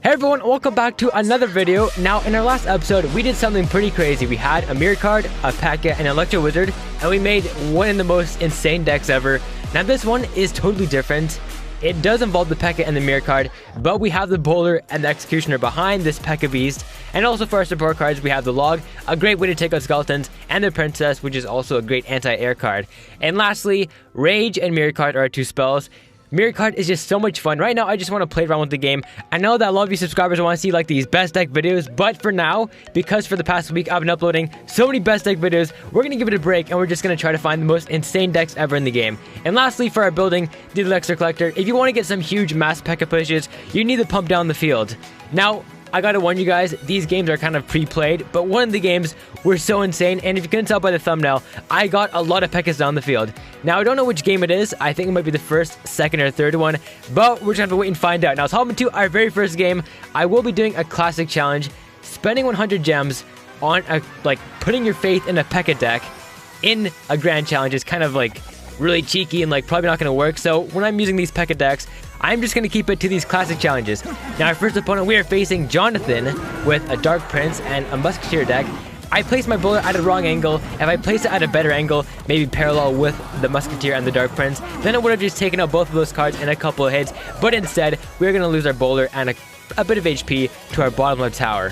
Hey everyone, welcome back to another video. Now, in our last episode, we did something pretty crazy. We had a mirror card, a Pekka, and an Electro Wizard, and we made one of the most insane decks ever. Now, this one is totally different. It does involve the Pekka and the mirror card, but we have the Bowler and the Executioner behind this Pekka beast. And also for our support cards, we have the Log, a great way to take out skeletons, and the Princess, which is also a great anti-air card. And lastly, Rage and mirror card are our two spells. Mirror card is just so much fun. Right now, I just want to play around with the game. I know that a lot of you subscribers want to see like these best deck videos, but for now, because for the past week I've been uploading so many best deck videos, we're going to give it a break and we're just going to try to find the most insane decks ever in the game. And lastly, for our building, the Elixir Collector, if you want to get some huge mass Pekka pushes, you need to pump down the field. Now, I gotta warn you guys, these games are kind of pre-played, but one of the games were so insane, and if you couldn't tell by the thumbnail, I got a lot of Pekkas down the field. Now, I don't know which game it is. I think it might be the first, second, or third one, but we're just gonna have to wait and find out. Now, let's hop into our very first game. I will be doing a classic challenge, spending 100 gems on putting your faith in a Pekka deck in a grand challenge is kind of like really cheeky and probably not gonna work. So when I'm using these Pekka decks, I'm just going to keep it to these classic challenges. Now, our first opponent, we are facing Jonathan with a Dark Prince and a Musketeer deck. I placed my Bowler at a wrong angle. If I place it at a better angle, maybe parallel with the Musketeer and the Dark Prince, then it would have just taken out both of those cards in a couple of hits. But instead, we're going to lose our Bowler and a bit of HP to our bottom left tower.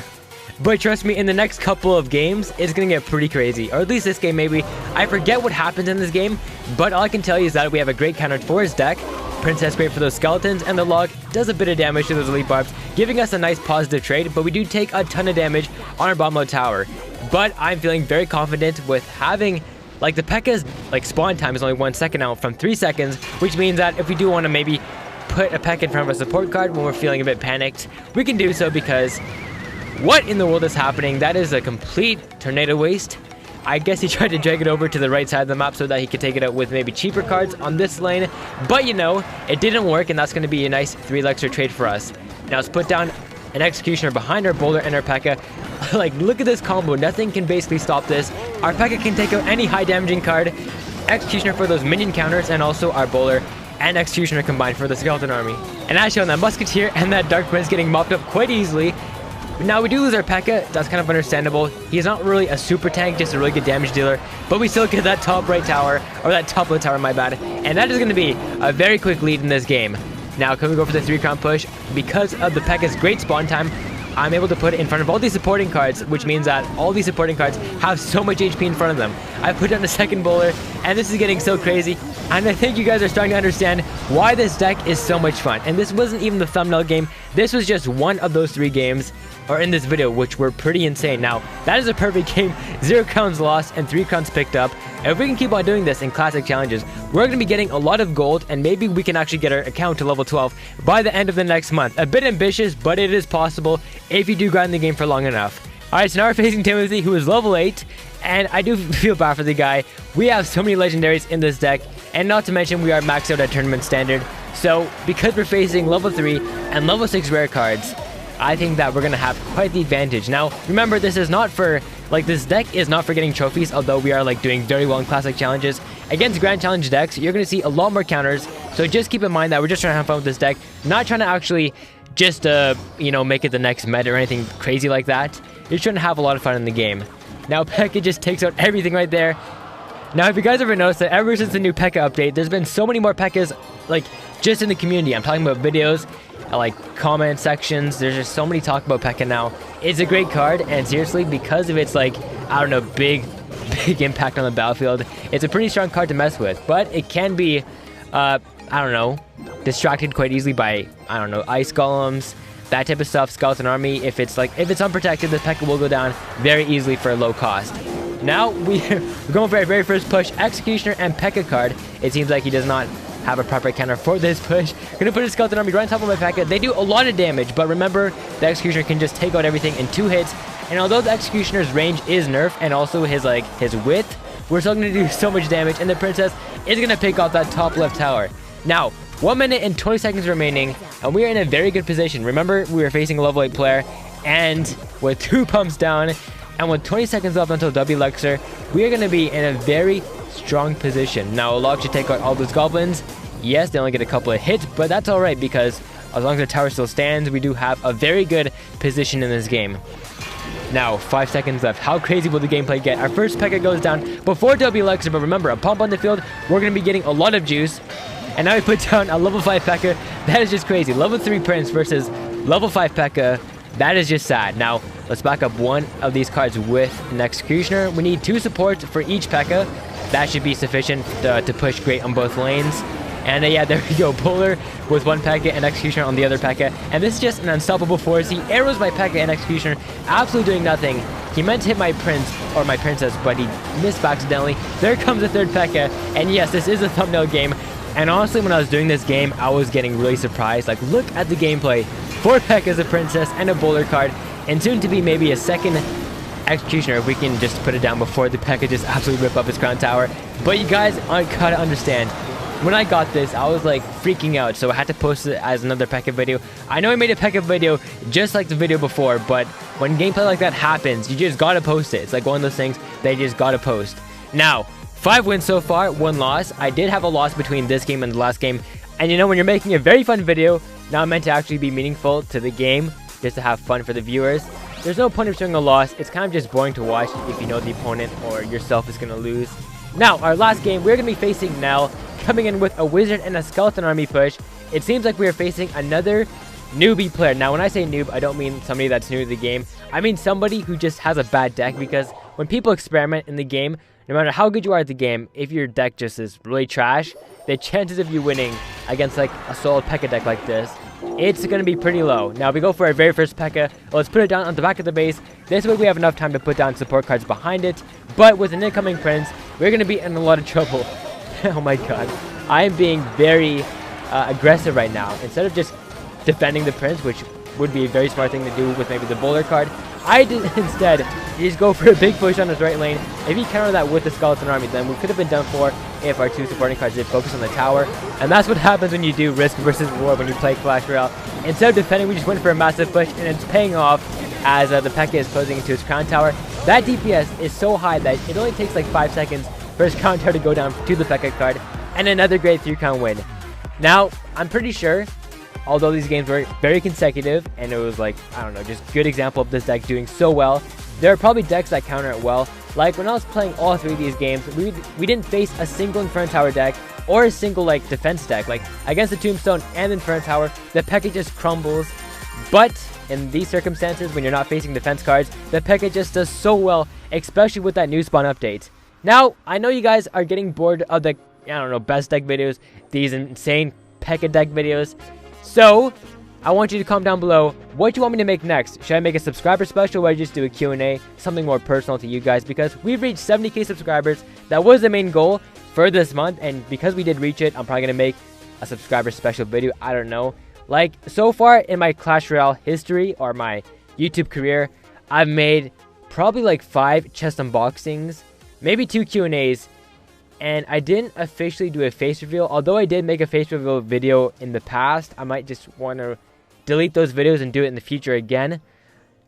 But trust me, in the next couple of games, it's going to get pretty crazy. Or at least this game, maybe. I forget what happens in this game, but all I can tell you is that we have a great counter for his deck. Princess great for those skeletons, and the Log does a bit of damage to those elite barbs, giving us a nice positive trade, but we do take a ton of damage on our bottom low tower. But I'm feeling very confident with having, the Pekka's spawn time is only 1 second now from 3 seconds, which means that if we do want to maybe put a Pekka in front of a support card when we're feeling a bit panicked, we can do so because what in the world is happening? That is a complete tornado waste. I guess he tried to drag it over to the right side of the map so that he could take it out with maybe cheaper cards on this lane. But, it didn't work, and that's going to be a nice 3 Elixir trade for us. Now, let's put down an Executioner behind our Bowler and our Pekka. Look at this combo. Nothing can basically stop this. Our Pekka can take out any high-damaging card. Executioner for those minion counters, and also our Bowler and Executioner combined for the Skeleton Army. And as shown, that Musketeer and that Dark Prince getting mopped up quite easily. Now, we do lose our Pekka, that's kind of understandable. He's not really a super tank, just a really good damage dealer, but we still get that top right tower, or that top left tower, my bad, and that is going to be a very quick lead in this game. Now, can we go for the 3-crown push? Because of the Pekka's great spawn time, I'm able to put it in front of all these supporting cards, which means that all these supporting cards have so much HP in front of them. I put down the second Bowler, and this is getting so crazy, and I think you guys are starting to understand why this deck is so much fun. And this wasn't even the thumbnail game, this was just one of those 3 games, or in this video, which were pretty insane. Now, that is a perfect game. 0 crowns lost and 3 crowns picked up. And if we can keep on doing this in classic challenges, we're going to be getting a lot of gold, and maybe we can actually get our account to level 12 by the end of the next month. A bit ambitious, but it is possible if you do grind the game for long enough. Alright, so now we're facing Timothy, who is level 8, and I do feel bad for the guy. We have so many legendaries in this deck, and not to mention we are maxed out at tournament standard. So, because we're facing level 3 and level 6 rare cards, I think that we're going to have quite the advantage. Now, remember, this is not for, this deck is not for getting trophies, although we are, doing very well in classic challenges. Against Grand Challenge decks, you're going to see a lot more counters, so just keep in mind that we're just trying to have fun with this deck, not trying to actually just, make it the next meta or anything crazy like that. You're trying to have a lot of fun in the game. Now, Pekka just takes out everything right there. Now, if you guys ever noticed that ever since the new Pekka update, there's been so many more Pekkas, just in the community. I'm talking about videos, comment sections. There's just so many talk about Pekka now. It's a great card, and seriously, because of its I don't know, big impact on the battlefield, it's a pretty strong card to mess with. But it can be I don't know, distracted quite easily by, I don't know, ice golems, that type of stuff, skeleton army. If it's unprotected, the Pekka will go down very easily for a low cost. Now we're going for our very first push, Executioner and Pekka card. It seems like he does not have a proper counter for this push. Gonna put a skeleton army right on top of my Pekka. They do a lot of damage, but remember, the Executioner can just take out everything in 2 hits. And although the Executioner's range is nerfed, and also his width, we're still gonna do so much damage, and the Princess is gonna pick off that top left tower. Now, 1 minute and 20 seconds remaining, and we are in a very good position. Remember, we were facing a level 8 player, and with 2 pumps down, and with 20 seconds left until W Elixir, we are gonna be in a very strong position. Now, a Log should take out all those goblins. Yes, they only get a couple of hits, but that's alright because As long as the tower still stands, we do have a very good position in this game. Now, 5 seconds left. How crazy will the gameplay get? Our first Pekka goes down before W Alexa, but remember, a pump on the field, we're going to be getting a lot of juice. And now we put down a level 5 Pekka. That is just crazy. Level 3 Prince versus level 5 Pekka. That is just sad. Now, let's back up one of these cards with an Executioner. We need 2 supports for each Pekka. That should be sufficient to push great on both lanes. And yeah, there we go. Bowler with 1 Pekka and Executioner on the other Pekka. And this is just an unstoppable force. He arrows my Pekka and Executioner, absolutely doing nothing. He meant to hit my Prince, or my Princess, but he missed accidentally. There comes a 3rd Pekka. And yes, this is a thumbnail game. And honestly, when I was doing this game, I was getting really surprised. Like, look at the gameplay. 4 Pekkas, a Princess, and a Bowler card. And soon to be maybe a 2nd Executioner if we can just put it down before the Pekka just absolutely rip up his crown tower. But you guys gotta understand, when I got this, I was like freaking out, so I had to post it as another Pekka video. I know I made a Pekka video just like the video before, but when gameplay like that happens, you just gotta post it. It's like one of those things that you just gotta post. Now, 5 wins so far, 1 loss. I did have a loss between this game and the last game, and you know, when you're making a very fun video, not meant to actually be meaningful to the game, just to have fun for the viewers, there's no point of showing a loss. It's kind of just boring to watch if you know the opponent or yourself is gonna lose. Now, our last game, we're gonna be facing Nell, coming in with a wizard and a skeleton army push. It seems like we are facing another newbie player. Now, when I say noob, I don't mean somebody that's new to the game. I mean somebody who just has a bad deck, because when people experiment in the game, no matter how good you are at the game, if your deck just is really trash, the chances of you winning against like a solid Pekka deck like this, it's going to be pretty low. Now, we go for our very first Pekka. Let's put it down on the back of the base. This way we have enough time to put down support cards behind it. But with an incoming Prince, we're going to be in a lot of trouble. Oh my god. I am being very aggressive right now. Instead of just defending the Prince, which would be a very smart thing to do with maybe the Bowler card, I did instead just go for a big push on his right lane. If he countered that with the Skeleton Army, then we could have been done for if our 2 supporting cards did focus on the tower. And that's what happens when you do Risk versus War when you play Clash Royale. Instead of defending, we just went for a massive push, and it's paying off as the Pekka is closing into his crown tower. That DPS is so high that it only takes like 5 seconds for his crown tower to go down to the Pekka card, and another great 3-crown win. Now, I'm pretty sure, although these games were very consecutive, and it was like, I don't know, just good example of this deck doing so well, there are probably decks that counter it well. Like when I was playing all 3 of these games, we didn't face a single Inferno Tower deck or a single like defense deck. Like against the Tombstone and Inferno Tower, the Pekka just crumbles. But in these circumstances, when you're not facing defense cards, the Pekka just does so well, especially with that new spawn update. Now, I know you guys are getting bored of the, I don't know, best deck videos, these insane Pekka deck videos. So, I want you to comment down below what you want me to make next. Should I make a subscriber special where I just do a Q&A, something more personal to you guys? Because we've reached 70k subscribers. That was the main goal for this month, and because we did reach it, I'm probably going to make a subscriber special video. I don't know. Like, so far in my Clash Royale history, or my YouTube career, I've made probably like 5 chest unboxings, maybe 2 Q&As, and I didn't officially do a face reveal. Although I did make a face reveal video in the past, I might just want to delete those videos and do it in the future again.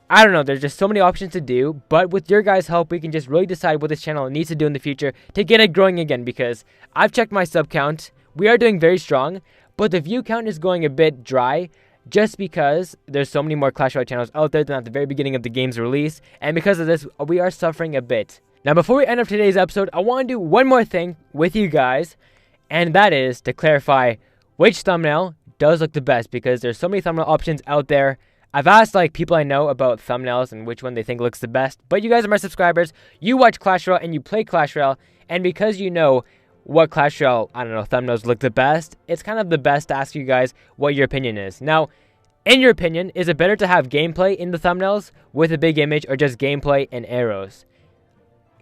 I don't know, there's just so many options to do, but with your guys' help, we can just really decide what this channel needs to do in the future to get it growing again, because I've checked my sub count. We are doing very strong, but the view count is going a bit dry, just because there's so many more Clash Royale channels out there than at the very beginning of the game's release, and because of this, we are suffering a bit. Now, before we end up today's episode, I want to do one more thing with you guys, and that is to clarify which thumbnail does look the best, because there's so many thumbnail options out there. I've asked like people I know about thumbnails and which one they think looks the best, but you guys are my subscribers, you watch Clash Royale and you play Clash Royale, and because you know what Clash Royale, I don't know, thumbnails look the best, it's kind of the best to ask you guys what your opinion is. Now, in your opinion, is it better to have gameplay in the thumbnails with a big image, or just gameplay and arrows?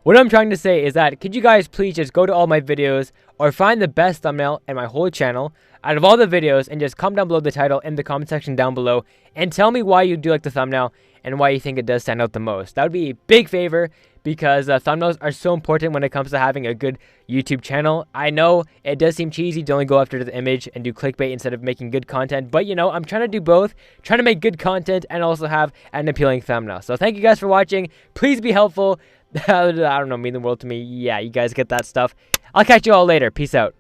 What I'm trying to say is that, could you guys please just go to all my videos or find the best thumbnail in my whole channel out of all the videos and just comment down below the title in the comment section down below and tell me why you do like the thumbnail and why you think it does stand out the most. That would be a big favor, because thumbnails are so important when it comes to having a good YouTube channel. I know it does seem cheesy to only go after the image and do clickbait instead of making good content, but you know, I'm trying to do both, trying to make good content and also have an appealing thumbnail. So thank you guys for watching. Please be helpful. I don't know, mean the world to me. Yeah, you guys get that stuff. I'll catch you all later. Peace out.